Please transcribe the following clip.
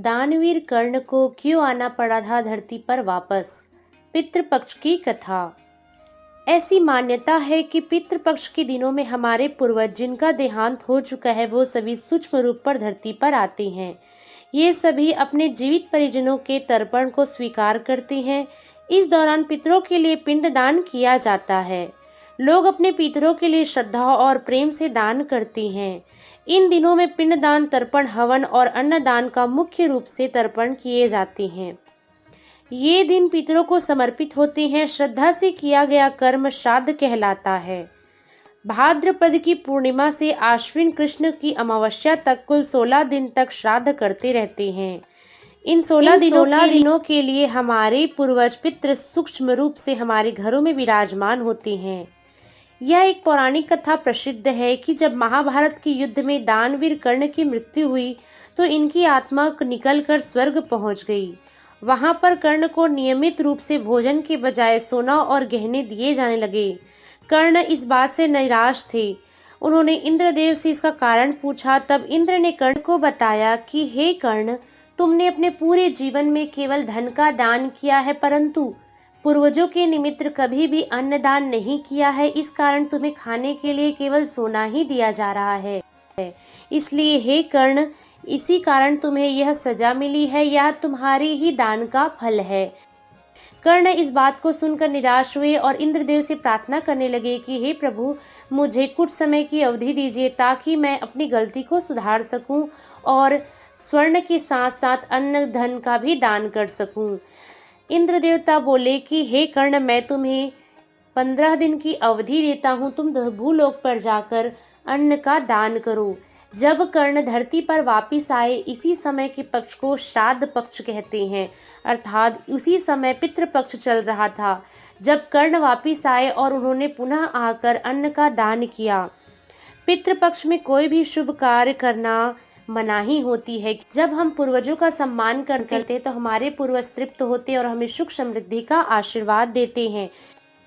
दानवीर कर्ण को क्यों आना पड़ा था धरती पर वापस। पितृपक्ष की कथा। ऐसी मान्यता है कि पितृपक्ष के दिनों में हमारे पूर्वज जिनका देहांत हो चुका है वो सभी सूक्ष्म रूप पर धरती पर आते हैं। ये सभी अपने जीवित परिजनों के तर्पण को स्वीकार करते हैं। इस दौरान पितरों के लिए पिंडदान किया जाता है। लोग अपने पितरों के लिए श्रद्धा और प्रेम से दान करते हैं। इन दिनों में पिंडदान, तर्पण, हवन और अन्नदान का मुख्य रूप से तर्पण किए जाते हैं। ये दिन पितरों को समर्पित होते हैं। श्रद्धा से किया गया कर्म श्राद्ध कहलाता है। भाद्रपद की पूर्णिमा से आश्विन कृष्ण की अमावस्या तक कुल 16 दिन तक श्राद्ध करते रहते हैं। इन 16 दिनों के लिए हमारे पूर्वज पितृ सूक्ष्म रूप से हमारे घरों में विराजमान होते हैं। यह एक पौराणिक कथा प्रसिद्ध है कि जब महाभारत के युद्ध में दानवीर कर्ण की मृत्यु हुई तो इनकी आत्मा निकलकर स्वर्ग पहुंच गई। वहां पर कर्ण को नियमित रूप से भोजन के बजाय सोना और गहने दिए जाने लगे। कर्ण इस बात से निराश थे। उन्होंने इंद्रदेव से इसका कारण पूछा। तब इंद्र ने कर्ण को बताया कि हे कर्ण, तुमने अपने पूरे जीवन में केवल धन का दान किया है, परंतु पूर्वजों के निमित्त कभी भी अन्नदान नहीं किया है। इस कारण तुम्हें खाने के लिए केवल सोना ही दिया जा रहा है। इसलिए हे कर्ण, इसी कारण तुम्हें यह सजा मिली है। यह तुम्हारी ही दान का फल है। कर्ण इस बात को सुनकर निराश हुए और इंद्रदेव से प्रार्थना करने लगे कि हे प्रभु, मुझे कुछ समय की अवधि दीजिए ताकि मैं अपनी गलती को सुधार सकूं और स्वर्ण के साथ साथ अन्न धन का भी दान कर सकूं। इंद्र देवता बोले कि हे कर्ण, मैं तुम्हें 15 दिन की अवधि देता हूँ। तुम भूलोक पर जाकर अन्न का दान करो। जब कर्ण धरती पर वापिस आए, इसी समय के पक्ष को श्राद्ध पक्ष कहते हैं, अर्थात उसी समय पितृपक्ष चल रहा था। जब कर्ण वापिस आए और उन्होंने पुनः आकर अन्न का दान किया। पितृपक्ष में कोई भी शुभ कार्य करना मनाही होती है। जब हम पूर्वजों का सम्मान करते तो हमारे पूर्वज तृप्त होते और हमें सुख समृद्धि का आशीर्वाद देते हैं।